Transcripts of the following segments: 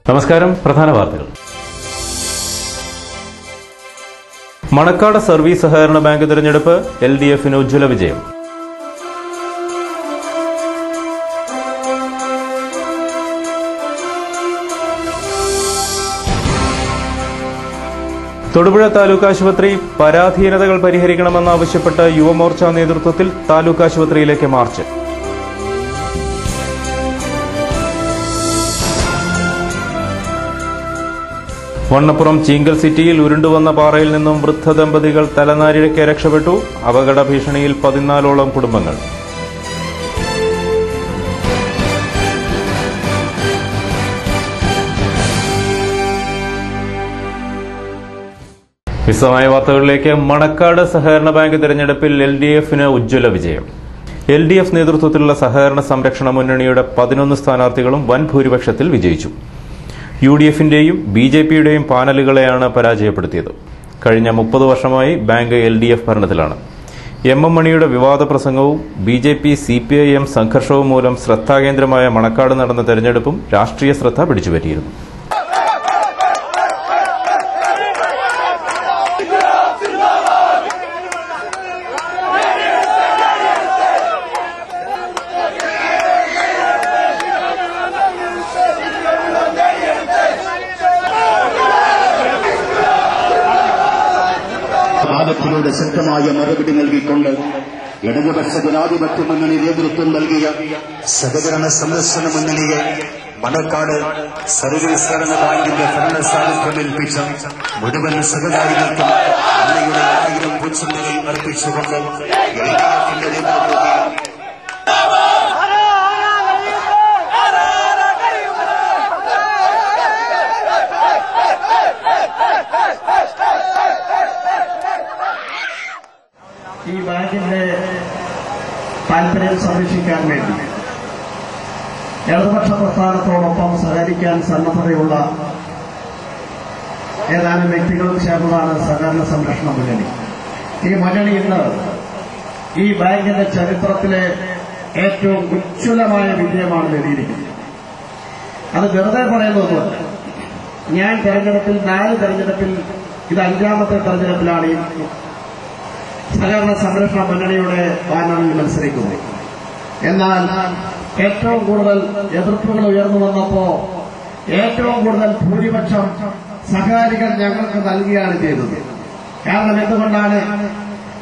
നമസ്കാരം. പ്രധാന വാർത്തകൾ. മണക്കാട് സർവീസ് സഹകരണ ബാങ്ക് തിരഞ്ഞെടുപ്പ് LDFന് ഉജ്ജ്വല വിജയം. തൊടുപുഴ താലൂക്ക് ആശുപത്രി പരാധീനതകൾ പരിഹരിക്കണമെന്നാവശ്യപ്പെട്ട് യുവമോർച്ച നേതൃത്വത്തിൽ താലൂക്ക് ആശുപത്രിയിലേക്ക് മാർച്ച്. വണ്ണപ്പുറം ചീങ്കൽ സിറ്റിയിൽ ഉരുണ്ടുവന്ന പാറയിൽ നിന്നും വൃദ്ധ ദമ്പതികൾ തലനാരിഴയ്ക്ക് രക്ഷപ്പെട്ടു. അപകട ഭീഷണിയിൽ 14ഓളം കുടുംബങ്ങൾ. വിശദമായ വാർത്തകളിലേക്ക്. മണക്കാട് സഹകരണ ബാങ്ക് തെരഞ്ഞെടുപ്പിൽ LDFന് ഉജ്ജ്വല വിജയം. LDF നേതൃത്വത്തിലുള്ള സഹകരണ സംരക്ഷണ മുന്നണിയുടെ 11 സ്ഥാനാർത്ഥികളും വൻ ഭൂരിപക്ഷത്തിൽ വിജയിച്ചു. UDFന്റെയും BJPയുടെയും പാനലുകളെയാണ് പരാജയപ്പെടുത്തിയത്. കഴിഞ്ഞ 30 വർഷമായി ബാങ്ക് LDF ഭരണത്തിലാണ്. MM മണിയുടെ വിവാദ പ്രസംഗവും BJP CPIM സംഘർഷവും മൂലം ശ്രദ്ധാകേന്ദ്രമായ മണക്കാട് നടന്ന തെരഞ്ഞെടുപ്പും രാഷ്ട്രീയ ശ്രദ്ധ പിടിച്ചുപറ്റിയിരുന്നു. ിലൂടെ ശക്തമായ മറുപടി നൽകിക്കൊണ്ട് ഇടതുപക്ഷ ജനാധിപത്യ മുന്നണി നേതൃത്വം നൽകിയ സഹകരണ സംരക്ഷണ മുന്നണിയെ മണക്കാട് സർവീസ് സഹകരണ ബാങ്കിന്റെ ഭരണ സാന്നിധ്യമേൽപ്പിച്ച മുഴുവൻ സഹകാരികൾക്കും അമ്മയുടെ 1000 പുച്ഛങ്ങൾ അർപ്പിച്ചുകൊണ്ട് LDFന്റെ നേതൃത്വത്തിൽ ഈ ബാങ്കിന്റെ താൽപര്യം സംരക്ഷിക്കാൻ വേണ്ടി ഇടതുപക്ഷ പ്രസ്ഥാനത്തോടൊപ്പം സഹകരിക്കാൻ സന്നദ്ധതയുള്ള ഏതാനും വ്യക്തികളും ചേർന്നതാണ് സഹകരണ സംരക്ഷണ മുന്നണി. ഈ മുന്നണി ഇന്ന് ഈ ബാങ്കിന്റെ ചരിത്രത്തിലെ ഏറ്റവും ഉജ്ജ്വലമായ വിജയമാണ് നേടിയിരിക്കുന്നത്. അത് വെറുതെ പറയുന്നതൊന്നുമല്ല. ഞാൻ തെരഞ്ഞെടുപ്പിൽ 4 തെരഞ്ഞെടുപ്പിൽ ഇത് 5ാമത്തെ തെരഞ്ഞെടുപ്പിലാണ് ഈ സഹകരണ സംരക്ഷണ മുന്നണിയുടെ പാനലിൽ മത്സരിക്കുന്നത്. എന്നാൽ ഏറ്റവും കൂടുതൽ എതിർപ്പുകൾ ഉയർന്നു വന്നപ്പോ ഏറ്റവും കൂടുതൽ ഭൂരിപക്ഷം സഹകാരികൾ ഞങ്ങൾക്ക് നൽകുകയാണ് ചെയ്തത്. കാരണം എന്തുകൊണ്ടാണ്?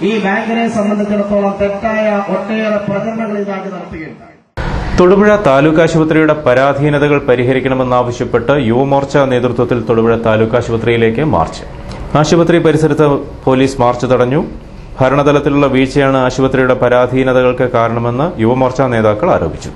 ഈ ബാങ്കിനെ സംബന്ധിച്ചിടത്തോളം തെറ്റായ ഒട്ടേറെ പ്രചരണങ്ങൾ ഈ ബാങ്ക് നടത്തുകയുണ്ടായി. തൊടുപുഴ താലൂക്ക് ആശുപത്രിയുടെ പരാധീനതകൾ പരിഹരിക്കണമെന്നാവശ്യപ്പെട്ട് യുവമോർച്ച നേതൃത്വത്തിൽ തൊടുപുഴ താലൂക്ക് ആശുപത്രിയിലേക്ക് മാർച്ച്. ആശുപത്രി പരിസരത്ത് പോലീസ് മാർച്ച് തടഞ്ഞു. ഭരണതലത്തിലുള്ള വീഴ്ചയാണ് ആശുപത്രിയുടെ പരാധീനതകൾക്ക് കാരണമെന്ന് യുവമോർച്ച നേതാക്കൾ ആരോപിച്ചു.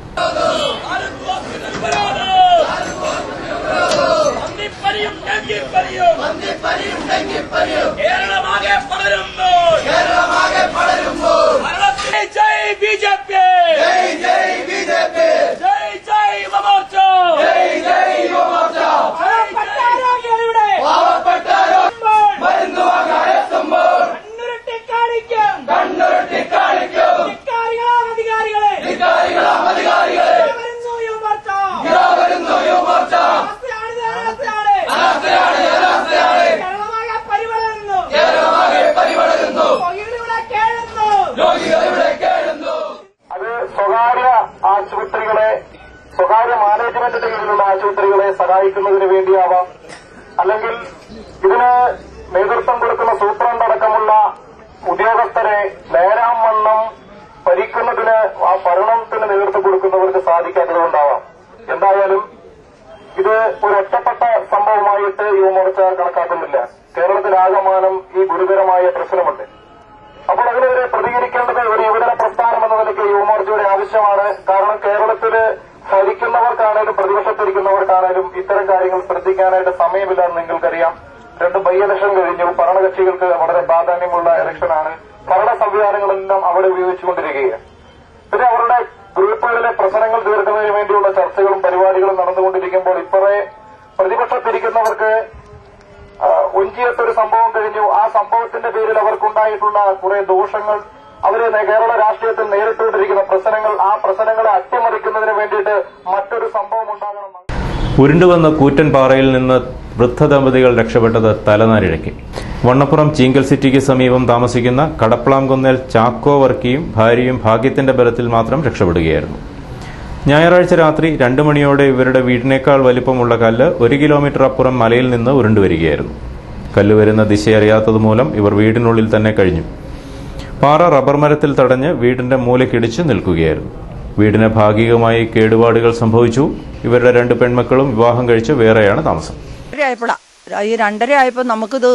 സ്വകാര്യ മാനേജ്മെന്റിന്റെ കീഴിലുള്ള ആശുപത്രികളെ സഹായിക്കുന്നതിന് വേണ്ടിയാവാം, അല്ലെങ്കിൽ ഇതിന് നേതൃത്വം കൊടുക്കുന്ന സൂപ്രണ്ട് അടക്കമുള്ള ഉദ്യോഗസ്ഥരെ നേരാംവണ്ണം ഭരിക്കുന്നതിന് ആ ഭരണത്തിന് നേതൃത്വം കൊടുക്കുന്നവർക്ക് സാധിക്കാത്തതുകൊണ്ടാവാം. എന്തായാലും ഇത് ഒരു ഒറ്റപ്പെട്ട സംഭവമായിട്ട് യുവമോർച്ച കണക്കാക്കുന്നില്ല. കേരളത്തിലാകമാനം ഈ ഗുരുതരമായ പ്രശ്നമുണ്ട്. അപ്പോൾ അതിനെതിരെ പ്രതികരിക്കേണ്ടത് ഒരു യുവജന പ്രസ്ഥാനം എന്ന നിലയ്ക്ക് യുവമോർച്ചയുടെ ആവശ്യമാണ്. കാരണം കേരളത്തില് ഭരിക്കുന്നവർക്കാണേലും പ്രതിപക്ഷത്തിരിക്കുന്നവർക്കാണേലും ഇത്തരം കാര്യങ്ങൾ ശ്രദ്ധിക്കാനായിട്ട് സമയമില്ലെന്ന് നിങ്ങൾക്കറിയാം. 2 ബൈ ഇലക്ഷൻ കഴിഞ്ഞു. ഭരണകക്ഷികൾക്ക് വളരെ പ്രാധാന്യമുള്ള ഇലക്ഷനാണ്. ഭരണ സംവിധാനങ്ങളെല്ലാം അവിടെ ഉപയോഗിച്ചുകൊണ്ടിരിക്കുകയാണ്. പിന്നെ അവരുടെ ഗ്രൂപ്പുകളിലെ പ്രശ്നങ്ങൾ തീർക്കുന്നതിന് വേണ്ടിയുള്ള ചർച്ചകളും പരിപാടികളും നടന്നുകൊണ്ടിരിക്കുമ്പോൾ ഇപ്പോഴേ പ്രതിപക്ഷത്തിരിക്കുന്നവർക്ക് ഒഞ്ചിയത്തൊരു സംഭവം കഴിഞ്ഞു. ആ സംഭവത്തിന്റെ പേരിൽ അവർക്കുണ്ടായിട്ടുള്ള കുറെ ദോഷങ്ങൾ അവര് കേരള രാഷ്ട്രീയത്തിൽ നേരിട്ടുകൊണ്ടിരിക്കുന്ന പ്രശ്നങ്ങൾ, ആ പ്രശ്നങ്ങളെ അട്ടിമറിക്കുന്നതിന് വേണ്ടിയിട്ട് മറ്റൊരു സംഭവം ഉണ്ടാകണം. ഉരുണ്ടുവന്ന കൂറ്റൻ പാറയിൽ നിന്ന് വൃദ്ധ ദമ്പതികൾ രക്ഷപ്പെട്ടത് തലനാരിഴയ്ക്ക്. വണ്ണപ്പുറം ചീങ്കൽ സിറ്റിക്ക് സമീപം താമസിക്കുന്ന കടപ്പളാംകുന്നേൽ ചാക്കോ വർക്കിയും ഭാര്യയും ഭാഗ്യത്തിന്റെ ബലത്തിൽ മാത്രം രക്ഷപ്പെടുകയായിരുന്നു. ഞായറാഴ്ച രാത്രി 2 മണിയോടെ ഇവരുടെ വീടിനേക്കാൾ വലിപ്പമുള്ള കല്ല് 1 കിലോമീറ്റർ അപ്പുറം മലയിൽ നിന്ന് ഉരുണ്ടുവരികയായിരുന്നു. കല്ല് വരുന്ന ദിശയറിയാത്തതുമൂലം ഇവർ വീടിനുള്ളിൽ തന്നെ കഴിഞ്ഞു. പാറ റബ്ബർ മരത്തിൽ തടഞ്ഞ് വീടിന്റെ മൂലക്കിടിച്ച് നിൽക്കുകയായിരുന്നു. വീടിന് ഭാഗികമായി കേടുപാടുകൾ സംഭവിച്ചു. ഇവരുടെ 2 പെൺമക്കളും വിവാഹം കഴിച്ച് വേറെയാണ് താമസം. ഈ 2:30 ആയപ്പോ നമുക്കിത്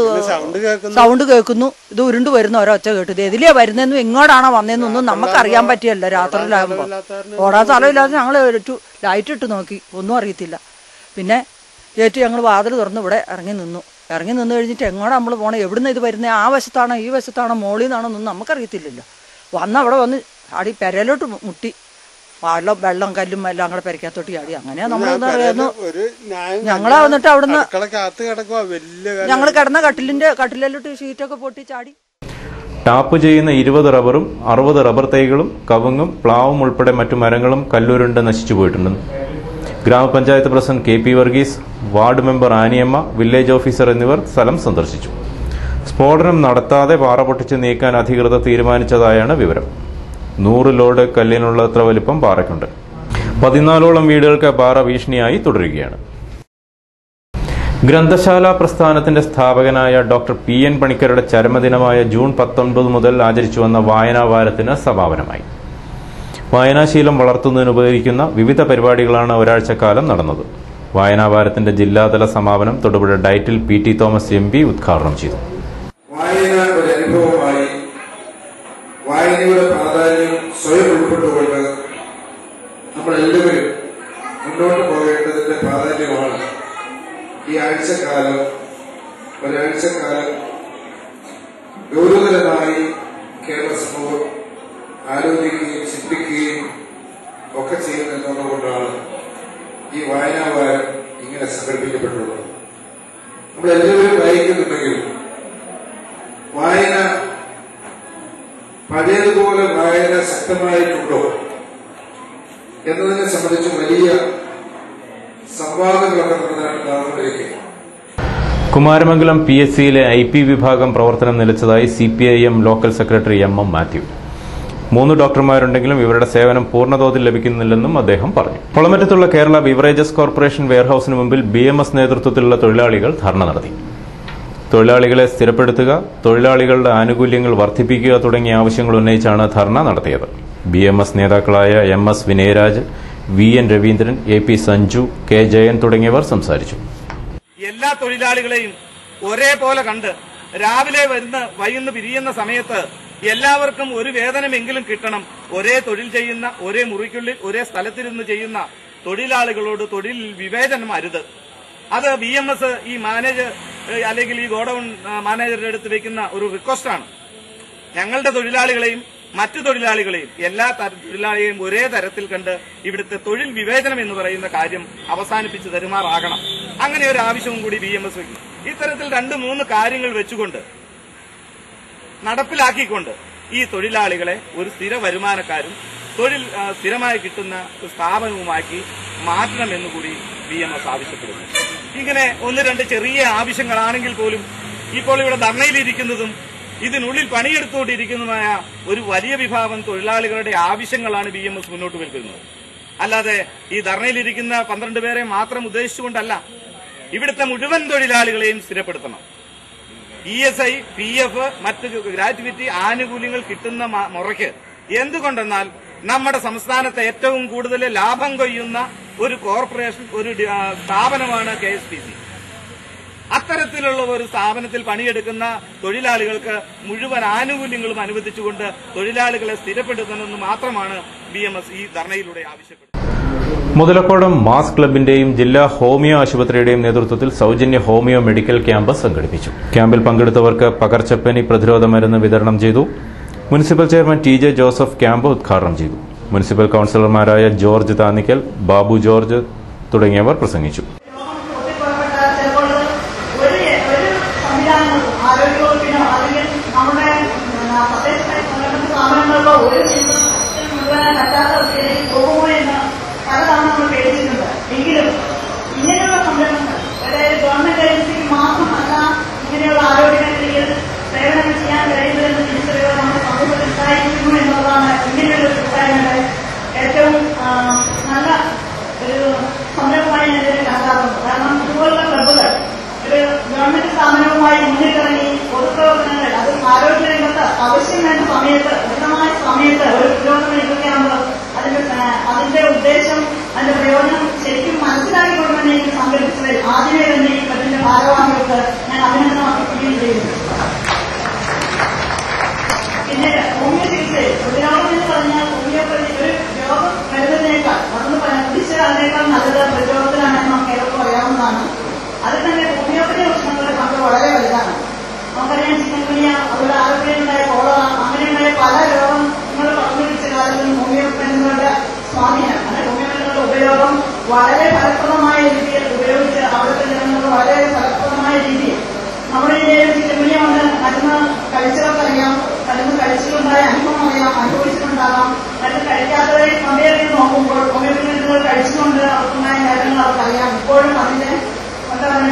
സൗണ്ട് കേൾക്കുന്നു, ഇത് ഉരുണ്ട് വരുന്ന ഒരൊച്ച കേട്ടു. ഇത് എതിലെയാ വരുന്നതെന്നും എങ്ങോട്ടാണോ വന്നതെന്നൊന്നും നമുക്കറിയാൻ പറ്റിയല്ല. രാത്രിയിലാകുമ്പോ ഓടാൻ സ്ഥലമില്ലാതെ ഞങ്ങൾ ലൈറ്റ് ഇട്ട് നോക്കി, ഒന്നും അറിയത്തില്ല. പിന്നെ ഞങ്ങൾ വാതിൽ തുറന്ന് ഇവിടെ ഇറങ്ങി നിന്ന് കഴിഞ്ഞിട്ട് എങ്ങോട്ടാ നമ്മൾ പോണേ, എവിടുന്ന് ഇത് വരുന്നത്, ആ വശത്താണോ ഈ വശത്താണോ മോളിൽ നിന്നാണോ ഒന്നും നമുക്കറിയത്തില്ലല്ലോ. അവിടെ വന്ന് ആടി പെരയിലോട്ട് മുട്ടി, വെള്ളം കല്ലും എല്ലാം കൂടെ പെരക്കകത്തോട്ട് ചാടി. അങ്ങനെയാ നമ്മളൊന്നും അറിയാന്നു. ഞങ്ങളാ വന്നിട്ട് അവിടുന്ന് ഞങ്ങൾ കിടന്ന കട്ടിലോട്ട് ഷീറ്റൊക്കെ പൊട്ടി ചാടി. ടാപ്പ് ചെയ്യുന്ന 20 റബ്ബറും 60 റബ്ബർ തൈകളും കവുങ്ങും പ്ലാവും ഉൾപ്പെടെ മറ്റു മരങ്ങളും കല്ലുരുണ്ട് നശിച്ചു പോയിട്ടുണ്ടെന്ന് ഗ്രാമപഞ്ചായത്ത് president KP Varghese, ward member Aniyamma, village officer എന്നിവർ സ്ഥലം സന്ദർശിച്ചു. സ്ഫോടനം നടത്താതെ പാറ പൊട്ടിച്ച് നീക്കാൻ അധികൃതർ തീരുമാനിച്ചതായാണ് വിവരം. 100 ലോഡ് കല്ലിനുള്ളത്ര വലിപ്പം പാറയ്ക്കുണ്ട്. 14ഓളം വീടുകൾക്ക് പാറ ഭീഷണിയായി തുടരുകയാണ്. ഗ്രന്ഥശാല പ്രസ്ഥാനത്തിന്റെ സ്ഥാപകനായ ഡോക്ടർ PN പണിക്കരുടെ ചരമദിനമായ ജൂൺ 19 മുതൽ ആചരിച്ചുവന്ന വായനാവാരത്തിന് സമാപനമായി. വായനാശീലം വളർത്തുന്നതിന് ഉപകരിക്കുന്ന വിവിധ പരിപാടികളാണ് ഒരാഴ്ചക്കാലം നടന്നത്. വായനാവാരത്തിന്റെ ജില്ലാതല സമാപനം തൊടുപുഴ ഡയറ്റിൽ PT തോമസ് MP ഉദ്ഘാടനം ചെയ്തു. വായനയുടെ പ്രാധാന്യം സ്വയം ഉൾക്കൊണ്ടുകൊണ്ട് നമ്മളെല്ലാവരും മുന്നോട്ട് പോകേണ്ടതിന്റെ പ്രാധാന്യമാണ് ഈ ഒരാഴ്ചക്കാലം ഗൗരവതരമായി കേരള സമൂഹം ആലോചിക്കുകയും ചിന്തിക്കുകയും ഒക്കെ ചെയ്യുന്നതുകൊണ്ടാണ് ഈ വായനാവാരം ഇങ്ങനെ സംഘടിപ്പിക്കപ്പെട്ടുള്ളത്. നമ്മളെല്ലാവരും വായിക്കുന്നുണ്ടെങ്കിലും വായന പഴയതുപോലെ വായന ശക്തമായിട്ടുണ്ടോ എന്നതിനെ സംബന്ധിച്ച് വലിയ സംവാദങ്ങളൊക്കെ നടന്നുകൊണ്ടിരിക്കുന്നു. കുമാരമംഗലം PSCയിലെ IP വിഭാഗം പ്രവർത്തനം നിലച്ചതായി CPIM local secretary MM Mathew. 3 ഡോക്ടർമാരുണ്ടെങ്കിലും ഇവരുടെ സേവനം പൂർണ്ണതോതിൽ ലഭിക്കുന്നില്ലെന്നും അദ്ദേഹം പറഞ്ഞു. പൊളമറ്റത്തുള്ള കേരള ബിവറേജസ് കോർപ്പറേഷൻ വെയർഹൌസിന് മുമ്പിൽ BMS നേതൃത്വത്തിലുള്ള തൊഴിലാളികൾ ധർണ നടത്തി. തൊഴിലാളികളെ സ്ഥിരപ്പെടുത്തുക, തൊഴിലാളികളുടെ ആനുകൂല്യങ്ങൾ വർദ്ധിപ്പിക്കുക തുടങ്ങിയ ആവശ്യങ്ങൾ ഉന്നയിച്ചാണ് ധർണ നടത്തിയത്. BMS നേതാക്കളായ MS Vinayaraj, VN Raveendran, AP Sanju, K Jayan തുടങ്ങിയവർ സംസാരിച്ചു. എല്ലാ തൊഴിലാളികളെയും ഒരേപോലെ കണ്ട് രാവിലെ വൈകുന്നു പിരിയുന്ന സമയത്ത് എല്ലാവർക്കും ഒരു വേതനമെങ്കിലും കിട്ടണം. ഒരേ തൊഴിൽ ചെയ്യുന്ന, ഒരേ മുറിക്കുള്ളിൽ ഒരേ സ്ഥലത്തിരുന്ന് ചെയ്യുന്ന തൊഴിലാളികളോട് തൊഴിൽ വിവേചനം അരുത്. അത് BMS ഈ മാനേജർ അല്ലെങ്കിൽ ഈ ഗോഡൌൺ മാനേജറുടെ അടുത്ത് വെക്കുന്ന ഒരു റിക്വസ്റ്റാണ്. ഞങ്ങളുടെ തൊഴിലാളികളെയും മറ്റു തൊഴിലാളികളെയും എല്ലാ തൊഴിലാളികളെയും ഒരേ തരത്തിൽ കണ്ട് ഇവിടുത്തെ തൊഴിൽ വിവേചനം എന്ന് പറയുന്ന കാര്യം അവസാനിപ്പിച്ച് തരുമാറാകണം. അങ്ങനെ ഒരു ആവശ്യവും കൂടി BMS വയ്ക്കും. ഇത്തരത്തിൽ 2-3 കാര്യങ്ങൾ വെച്ചുകൊണ്ട് നടപ്പിലാക്കിക്കൊണ്ട് ഈ തൊഴിലാളികളെ ഒരു സ്ഥിര വരുമാനക്കാരും തൊഴിൽ സ്ഥിരമായി കിട്ടുന്ന സ്ഥാപനവുമാക്കി മാറ്റണമെന്നുകൂടി BMS ആവശ്യപ്പെടുന്നു. ഇങ്ങനെ 1-2 ചെറിയ ആവശ്യങ്ങളാണെങ്കിൽ പോലും ഇപ്പോൾ ഇവിടെ ധർണയിലിരിക്കുന്നതും ഇതിനുള്ളിൽ പണിയെടുത്തുകൊണ്ടിരിക്കുന്നതുമായ ഒരു വലിയ വിഭാഗം തൊഴിലാളികളുടെ ആവശ്യങ്ങളാണ് BMS മുന്നോട്ട് വെക്കുന്നത്. അല്ലാതെ ഈ ധർണയിലിരിക്കുന്ന 12 പേരെ മാത്രം ഉദ്ദേശിച്ചുകൊണ്ടല്ല, ഇവിടുത്തെ മുഴുവൻ തൊഴിലാളികളെയും സ്ഥിരപ്പെടുത്തണം. ESI, PF, മറ്റ് ഗ്രാറ്റുവിറ്റി ആനുകൂല്യങ്ങൾ കിട്ടുന്ന മുറയ്ക്ക്. എന്തുകൊണ്ടെന്നാൽ നമ്മുടെ സംസ്ഥാനത്തെ ഏറ്റവും കൂടുതൽ ലാഭം കൊയ്യുന്ന ഒരു കോർപ്പറേഷൻ, ഒരു സ്ഥാപനമാണ് KSPC. അത്തരത്തിലുള്ള ഒരു സ്ഥാപനത്തിൽ പണിയെടുക്കുന്ന തൊഴിലാളികൾക്ക് മുഴുവൻ ആനുകൂല്യങ്ങളും അനുവദിച്ചുകൊണ്ട് തൊഴിലാളികളെ സ്ഥിരപ്പെടുത്തണമെന്ന് മാത്രമാണ് BMS ഈ ധർണയിലൂടെ ആവശ്യപ്പെട്ടത്. മുതലക്കോടം മാസ് ക്ലബിന്റെയും ജില്ലാ ഹോമിയോ ആശുപത്രിയുടെയും നേതൃത്വത്തിൽ സൌജന്യ ഹോമിയോ മെഡിക്കൽ ക്യാമ്പ് സംഘടിപ്പിച്ചു. ക്യാമ്പിൽ പങ്കെടുത്തവർക്ക് പകർച്ചപ്പനി പ്രതിരോധ മരുന്ന് വിതരണം ചെയ്തു. Municipal chairman TJ Joseph camp ഉദ്ഘാടനം ചെയ്തു. മുനിസിപ്പൽ കൌൺസിലർമാരായ ജോർജ് താന്നിക്കൽ, ബാബു ജോർജ് തുടങ്ങിയവർ പ്രസംഗിച്ചു. ആരോഗ്യവകുപ്പിനോ അല്ലെങ്കിൽ നമ്മുടെ തദ്ദേശ സ്ഥാപനങ്ങളിലോ ഒരു മുഴുവൻ പറ്റാത്ത അവസ്ഥയിലേക്ക് പോകുമോ എന്ന് പലതവണ നമ്മൾ പേടിച്ചിട്ടുണ്ട്. എങ്കിലും ഇങ്ങനെയുള്ള സംരംഭങ്ങൾ, അതായത് ഗവൺമെന്റ് ഏജൻസിക്ക് മാത്രമല്ല ഇങ്ങനെയുള്ള ആരോഗ്യ മേഖലയിൽ സേവനങ്ങൾ ചെയ്യാൻ കഴിയുന്നതെന്ന് തിരിച്ചറിയുക നമ്മുടെ സമൂഹത്തിൽ ഉണ്ടായിരിക്കുന്നു എന്നുള്ളതാണ് ഇങ്ങനെയുള്ള കൂട്ടായ്മയുടെ ഏറ്റവും നല്ല ഒരു സംരംഭമായി ഞാൻ ഇതിനെ കണക്കാറുണ്ട്. കാരണം ഇതുപോലുള്ള ക്ലബ്ബുകൾ ഒരു ഗവൺമെന്റ് സ്ഥാപനവുമായി മുന്നിട്ടിറങ്ങി പൊതുപ്രവർത്തനങ്ങൾ, അത് ആരോഗ്യ രംഗത്ത് ആവശ്യം വേണ്ട സമയത്ത്, ഉചിതമായ സമയത്ത് ഒരു പുരോഗമനം ഇതൊക്കെയാകുമ്പോൾ അതിന്റെ ഉദ്ദേശം, അതിന്റെ പ്രയോജനം ശരിക്കും മനസ്സിലാക്കിക്കൊണ്ട് തന്നെ എനിക്ക് സംഘടിപ്പിച്ചതിൽ ആദ്യമേ തന്നെ ഈ ക്ലബിന്റെ ഭാരവാഹികൾക്ക് ഞാൻ അഭിനന്ദനം അർപ്പിക്കുകയും ചെയ്യുന്നു. പിന്നെ ഹോമിയോ ചികിത്സയിൽ പ്രതിരോധം എന്ന് പറഞ്ഞാൽ ഹോമിയോപ്പതി ഒരു രോഗം വരുന്നതിനേക്കാൾ അതൊന്ന് പ്രതിരോധത്തിനേക്കാൾ നല്ലത് പ്രതിരോധത്തിലാണെന്ന് നമുക്ക് ഏവർക്കും അറിയാവുന്നതാണ്. അതിൽ തന്നെ ഹോമിയോപ്പതി ഭക്ഷണങ്ങളുടെ പങ്ക് വളരെ വലുതാണ്. നമുക്കറിയാം, ചിക്കൻ ഗുനിയ, അതുപോലെ ആരോഗ്യമുണ്ടായ കോളറ, അങ്ങനെയുണ്ടായ പല രോഗങ്ങൾ പങ്കുവച്ച കാലത്തും ഹോമിയോപ്പതികളുടെ സ്വാധീനം, അതായത് ഹോമിയോപ്പതികളുടെ ഉപയോഗം വളരെ ഫലപ്രദമായ രീതിയിൽ ഉപയോഗിച്ച് അവിടുത്തെ ജനങ്ങൾക്ക് വളരെ ഫലപ്രദമായ രീതിയിൽ നമ്മുടെ ഇന്ത്യയിൽ ചിക്കൻ ഗുനിയ കൊണ്ട് മരുന്ന് കഴിച്ചവർക്കറിയാം, മരുന്ന് കഴിച്ചിട്ടുണ്ടായ അനുഭവം അറിയാം, അനുഭവിച്ചിട്ടുണ്ടാകാം. മരുന്ന് കഴിക്കാത്തവരെ കമ്പയർ ചെയ്ത് നോക്കുമ്പോൾ ഹോമിയോപ്പതി മരുന്നുകൾ കഴിച്ചുകൊണ്ട് അവർക്കുണ്ടായ കാര്യങ്ങൾ അവർക്കറിയാം. ഇപ്പോഴും അതിന്റെ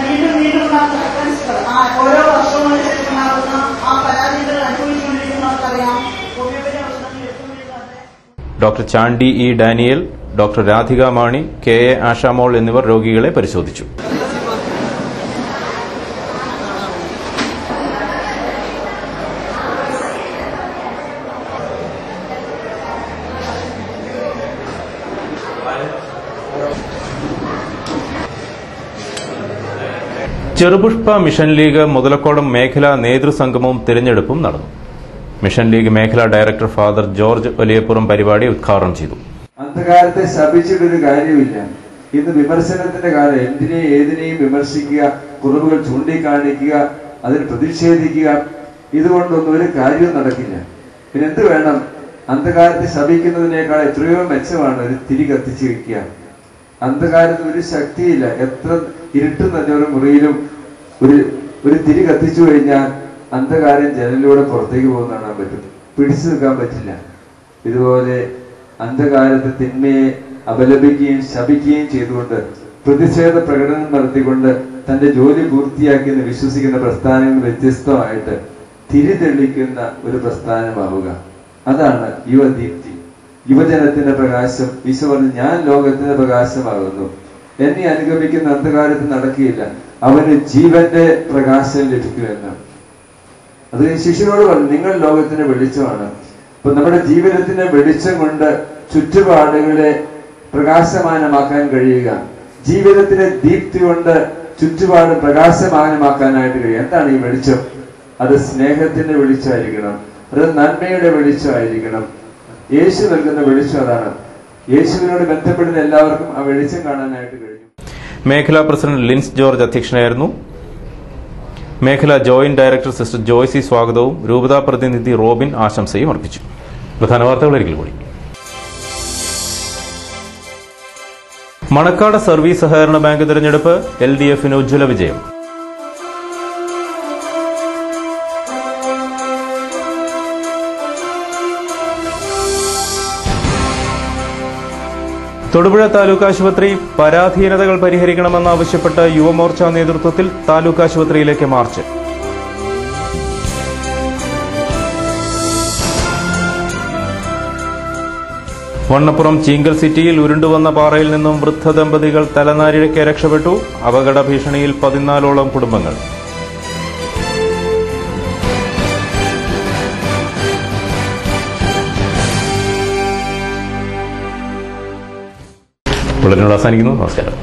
വീണ്ടും വീണ്ടുമുള്ള റെഫറൻസുകൾ, ഓരോ വർഷവും അനുസരിച്ചുണ്ടാകുന്ന ആ പരാതികൾ അനുഭവിച്ചുകൊണ്ടിരിക്കുന്നവർക്കറിയാം. ഹോമിയോപ്പതി ഔഷധങ്ങൾ എത്തുന്നത് doctor Chandy E Daniel, doctor Radhika Mani, K A Ashamol എന്നിവർ രോഗികളെ പരിശോധിച്ചു. ചെറുപുഷ്പ മിഷൻ ലീഗ് മുതലക്കോടം മേഖലാ നേതൃസംഗമവും തിരഞ്ഞെടുപ്പും നടന്നു. മിഷൻ ലീഗ് മേഖലാ ഡയറക്ടർ ഫാദർ ജോർജ് വലിയപ്പുറം പരിപാടി ഉദ്ഘാടനം ചെയ്തു. അന്ധകാരത്തെ ശപിച്ചിട്ടൊരു കാര്യമില്ല. ഇന്ന് വിമർശനത്തിന്റെ കാലം. എന്തിനേയും ഏതിനെയും വിമർശിക്കുക, കുറവുകൾ ചൂണ്ടിക്കാണിക്കുക, അതിന് പ്രതിഷേധിക്കുക, ഇതുകൊണ്ടൊന്നും ഒരു കാര്യവും നടക്കില്ല. പിന്നെ എന്ത് വേണം? അന്ധകാരത്തെ ശപിക്കുന്നതിനേക്കാൾ എത്രയോ മെച്ചമാണ് ഒരു തിരി കത്തിച്ചു വയ്ക്കുക. അന്ധകാരത്തിന് ഒരു ശക്തിയില്ല. എത്ര ഇരുട്ട് നിറഞ്ഞ മുറിയിലും ഒരു തിരി കത്തിച്ചു കഴിഞ്ഞാൽ അന്ധകാരം ജനലിലൂടെ പുറത്തേക്ക് പോകുന്ന കാണാൻ പറ്റും, പിടിച്ചു നിൽക്കാൻ പറ്റില്ല. ഇതുപോലെ അന്ധകാരത്തെ തിന്മയെ അപലപിക്കുകയും ശപിക്കുകയും ചെയ്തുകൊണ്ട് പ്രതിഷേധ പ്രകടനം നടത്തിക്കൊണ്ട് തന്റെ ജോലി പൂർത്തിയാക്കിയെന്ന് വിശ്വസിക്കുന്ന പ്രസ്ഥാനങ്ങൾ വ്യത്യസ്തമായിട്ട് തിരിതെളിക്കുന്ന ഒരു പ്രസ്ഥാനമാവുക. അതാണ് യുവദീപ്തി, യുവജനത്തിന്റെ പ്രകാശം. ഈശോ പറഞ്ഞു, ഞാൻ ലോകത്തിന്റെ പ്രകാശമാകുന്നു. എന്നെ അനുഗമിക്കുന്ന അന്ധകാരത്തിൽ നടക്കുകയില്ല, അവന് ജീവന്റെ പ്രകാശം ലഭിക്കുമെന്ന്. അത് ശിഷ്യനോട് പറഞ്ഞു, നിങ്ങൾ ലോകത്തിന്റെ വെളിച്ചമാണ്. അപ്പൊ നമ്മുടെ ജീവിതത്തിന്റെ വെളിച്ചം കൊണ്ട് ചുറ്റുപാടുകളെ പ്രകാശമാനമാക്കാൻ കഴിയുക, ജീവിതത്തിലെ ദീപ്തി കൊണ്ട് ചുറ്റുപാട് പ്രകാശമാനമാക്കാനായിട്ട് കഴിയുക. എന്താണ് ഈ വെളിച്ചം? അത് സ്നേഹത്തിന്റെ വെളിച്ചമായിരിക്കണം, അത് നന്മയുടെ വെളിച്ചമായിരിക്കണം. യേശു നൽകുന്ന വെളിച്ചം അതാണ്. യേശുവിനോട് ബന്ധപ്പെടുന്ന എല്ലാവർക്കും ആ വെളിച്ചം കാണാനായിട്ട് കഴിയും. മേഖലാ പ്രസിഡന്റ് ലിൻസ് ജോർജ് അധ്യക്ഷനായിരുന്നു. മേഖലാ ജോയിന്റ് ഡയറക്ടർ സിസ്റ്റർ ജോയ്സി സ്വാഗതവും രൂപതാ പ്രതിനിധി റോബിൻ ആശംസയും അർപ്പിച്ചു. പ്രധാന വാർത്തകൾ ഒരിക്കൽ കൂടി. മണക്കാട് സർവീസ് സഹകരണ ബാങ്ക് തെരഞ്ഞെടുപ്പ് LDFന് ഉജ്ജ്വല വിജയം. തൊടുപുഴ താലൂക്ക് ആശുപത്രി പരാധീനതകൾ പരിഹരിക്കണമെന്നാവശ്യപ്പെട്ട് യുവമോർച്ച നേതൃത്വത്തിൽ താലൂക്ക് ആശുപത്രിയിലേക്ക് മാർച്ച്. വണ്ണപ്പുറം ചീങ്കൽ സിറ്റിയിൽ ഉരുണ്ടുവന്ന പാറയിൽ നിന്നും വൃദ്ധ ദമ്പതികൾ തലനാരിഴയ്ക്ക് രക്ഷപ്പെട്ടു. അപകട ഭീഷണിയിൽ 14ഓളം കുടുംബങ്ങൾ. ബുള്ളറ്റിനോട് അവസാനിക്കുന്നു. നമസ്കാരം.